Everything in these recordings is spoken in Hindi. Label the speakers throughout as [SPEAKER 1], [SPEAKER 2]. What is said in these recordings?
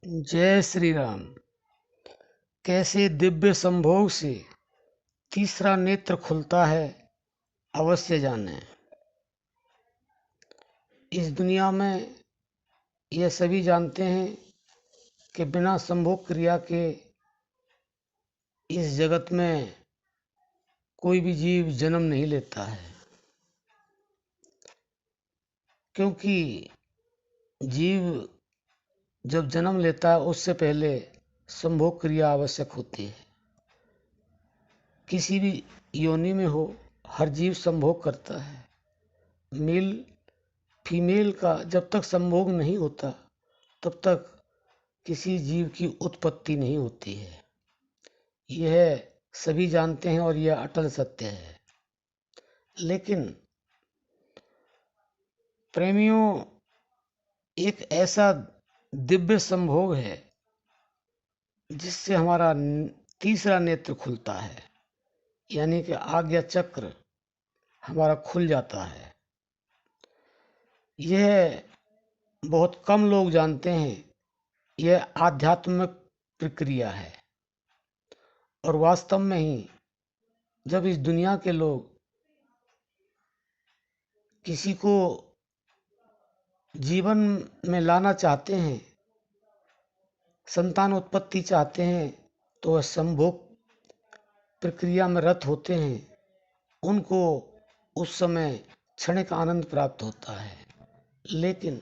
[SPEAKER 1] जय श्री राम। कैसे दिव्य संभोग से तीसरा नेत्र खुलता है, अवश्य जानें। इस दुनिया में यह सभी जानते हैं कि बिना संभोग क्रिया के इस जगत में कोई भी जीव जन्म नहीं लेता है, क्योंकि जीव जब जन्म लेता है उससे पहले संभोग क्रिया आवश्यक होती है। किसी भी योनि में हो, हर जीव संभोग करता है। मेल फीमेल का जब तक संभोग नहीं होता तब तक किसी जीव की उत्पत्ति नहीं होती है। यह सभी जानते हैं और यह अटल सत्य है। लेकिन प्रेमियों, एक ऐसा दिव्य संभोग है जिससे हमारा तीसरा नेत्र खुलता है, यानी कि आज्ञा चक्र हमारा खुल जाता है। यह बहुत कम लोग जानते हैं। यह आध्यात्मिक प्रक्रिया है और वास्तव में ही जब इस दुनिया के लोग किसी को जीवन में लाना चाहते हैं, संतान उत्पत्ति चाहते हैं, तो वह संभोग प्रक्रिया में रत होते हैं। उनको उस समय क्षणिक आनंद प्राप्त होता है। लेकिन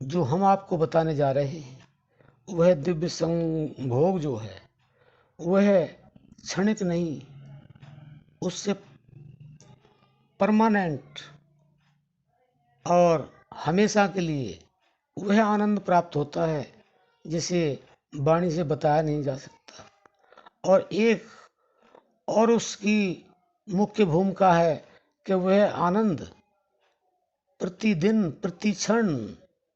[SPEAKER 1] जो हम आपको बताने जा रहे हैं वह दिव्य संभोग जो है वह क्षणिक नहीं, उससे परमानेंट और हमेशा के लिए वह आनंद प्राप्त होता है जिसे वाणी से बताया नहीं जा सकता। और उसकी मुख्य भूमिका है कि वह आनंद प्रतिदिन प्रति क्षण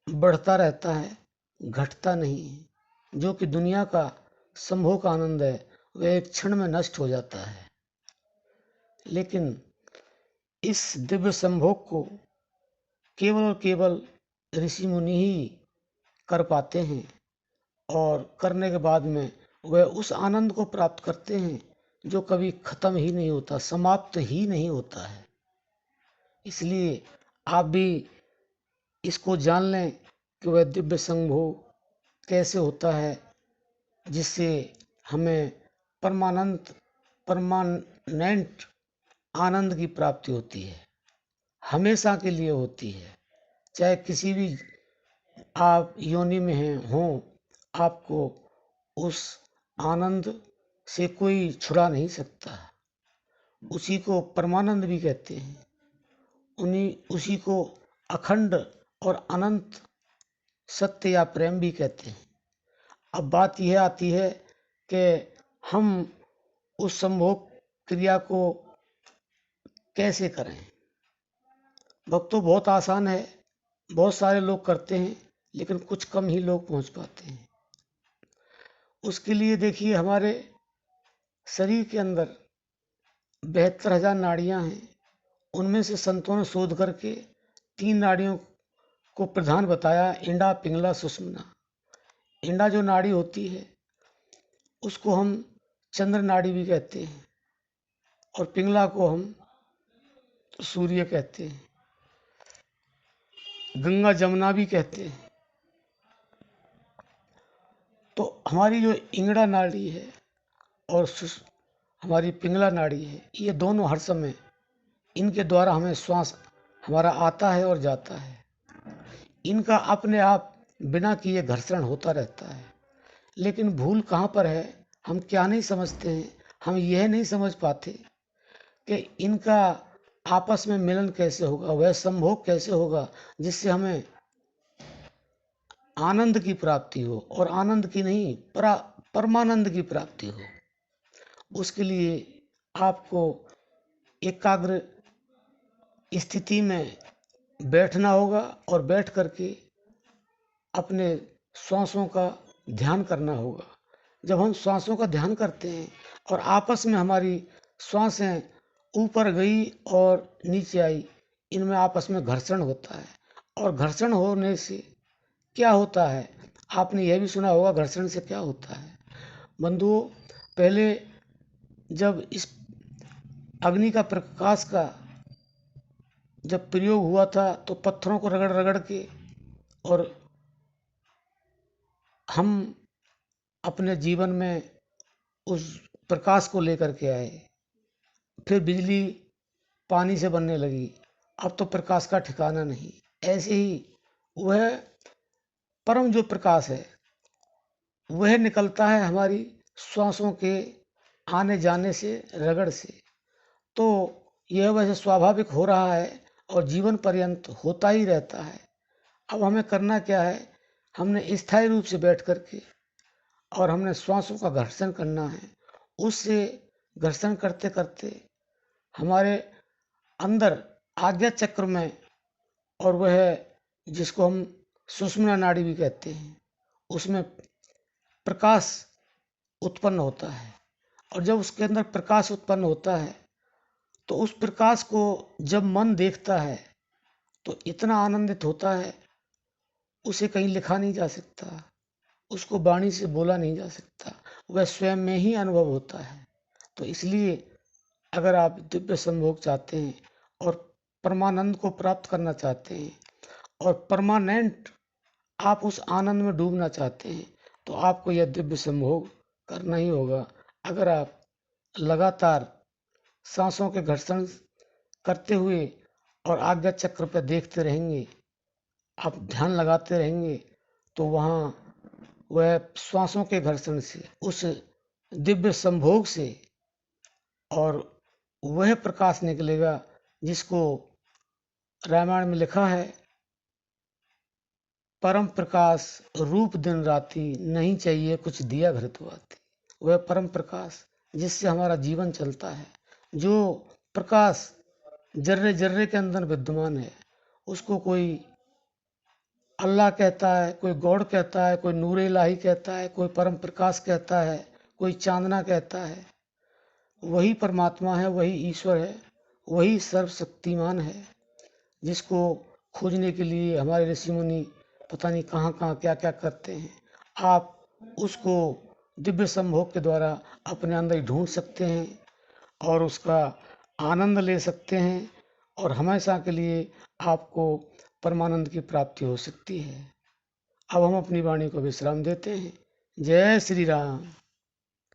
[SPEAKER 1] बढ़ता रहता है, घटता नहीं है। जो कि दुनिया का संभोग आनंद है वह एक क्षण में नष्ट हो जाता है। लेकिन इस दिव्य संभोग को केवल और केवल ऋषि मुनि ही कर पाते हैं, और करने के बाद में वह उस आनंद को प्राप्त करते हैं जो कभी खत्म ही नहीं होता, समाप्त ही नहीं होता है। इसलिए आप भी इसको जान लें कि वह दिव्य संभोग कैसे होता है, जिससे हमें परमानेंट आनंद की प्राप्ति होती है, हमेशा के लिए होती है। चाहे किसी भी आप योनि में हों, आपको उस आनंद से कोई छुड़ा नहीं सकता। उसी को परमानंद भी कहते हैं, उसी को अखंड और अनंत सत्य या प्रेम भी कहते हैं। अब बात यह आती है कि हम उस संभोग क्रिया को कैसे करें। भक्तों, बहुत आसान है, बहुत सारे लोग करते हैं, लेकिन कुछ कम ही लोग पहुंच पाते हैं। उसके लिए देखिए, हमारे शरीर के अंदर 72,000 नाड़ियां हैं। उनमें से संतों ने शोध करके 3 नाड़ियों को प्रधान बताया, इंडा, पिंगला, सुषुम्ना। इंडा जो नाड़ी होती है उसको हम चंद्र नाड़ी भी कहते हैं, और पिंगला को हम सूर्य कहते हैं, गंगा जमुना भी कहते हैं। तो हमारी जो इंगड़ा नाड़ी है और हमारी पिंगला नाड़ी है, ये दोनों हर समय इनके द्वारा हमें श्वास हमारा आता है और जाता है। इनका अपने आप बिना किए घर्षण होता रहता है। लेकिन भूल कहाँ पर है, हम क्या नहीं समझते हैं। हम यह नहीं समझ पाते कि इनका आपस में मिलन कैसे होगा, वह संभोग कैसे होगा जिससे हमें आनंद की प्राप्ति हो, और आनंद की नहीं, परमानंद की प्राप्ति हो। उसके लिए आपको एकाग्र स्थिति में बैठना होगा और बैठ करके अपने श्वासों का ध्यान करना होगा। जब हम श्वासों का ध्यान करते हैं और आपस में हमारी श्वासें ऊपर गई और नीचे आई, इनमें आपस में घर्षण होता है। और घर्षण होने से क्या होता है, आपने यह भी सुना होगा घर्षण से क्या होता है। बंधुओं, पहले जब इस अग्नि का प्रकाश का जब प्रयोग हुआ था तो पत्थरों को रगड़ रगड़ के और हम अपने जीवन में उस प्रकाश को लेकर के आए। फिर बिजली पानी से बनने लगी, अब तो प्रकाश का ठिकाना नहीं। ऐसे ही वह परम जो प्रकाश है वह निकलता है हमारी श्वासों के आने जाने से, रगड़ से। तो यह वैसे स्वाभाविक हो रहा है और जीवन पर्यंत होता ही रहता है। अब हमें करना क्या है, हमने स्थायी रूप से बैठ करके और हमने श्वासों का घर्षण करना है। उससे घर्षण करते करते हमारे अंदर आज्ञा चक्र में, और वह जिसको हम सुषुम्ना नाड़ी भी कहते हैं, उसमें प्रकाश उत्पन्न होता है। और जब उसके अंदर प्रकाश उत्पन्न होता है तो उस प्रकाश को जब मन देखता है तो इतना आनंदित होता है, उसे कहीं लिखा नहीं जा सकता, उसको वाणी से बोला नहीं जा सकता, वह स्वयं में ही अनुभव होता है। तो इसलिए अगर आप दिव्य संभोग चाहते हैं और परमानंद को प्राप्त करना चाहते हैं और परमानेंट आप उस आनंद में डूबना चाहते हैं तो आपको यह दिव्य संभोग करना ही होगा। अगर आप लगातार सांसों के घर्षण करते हुए और आज्ञा चक्र पर देखते रहेंगे, आप ध्यान लगाते रहेंगे, तो वहाँ वह श्वासों के घर्षण से, उस दिव्य संभोग से, और वह प्रकाश निकलेगा जिसको रामायण में लिखा है, परम प्रकाश रूप दिन राति, नहीं चाहिए कुछ दिया घृत वाति। वह परम प्रकाश जिससे हमारा जीवन चलता है, जो प्रकाश जर्रे जर्रे के अंदर विद्यमान है, उसको कोई अल्लाह कहता है, कोई गॉड कहता है, कोई नूर इलाही कहता है, कोई परम प्रकाश कहता है, कोई चांदना कहता है। वही परमात्मा है, वही ईश्वर है, वही सर्वशक्तिमान है, जिसको खोजने के लिए हमारे ऋषि मुनि पता नहीं कहाँ कहाँ क्या क्या करते हैं। आप उसको दिव्य संभोग के द्वारा अपने अंदर ही ढूंढ सकते हैं और उसका आनंद ले सकते हैं, और हमेशा के लिए आपको परमानंद की प्राप्ति हो सकती है। अब हम अपनी वाणी को विश्राम देते हैं। जय श्री राम।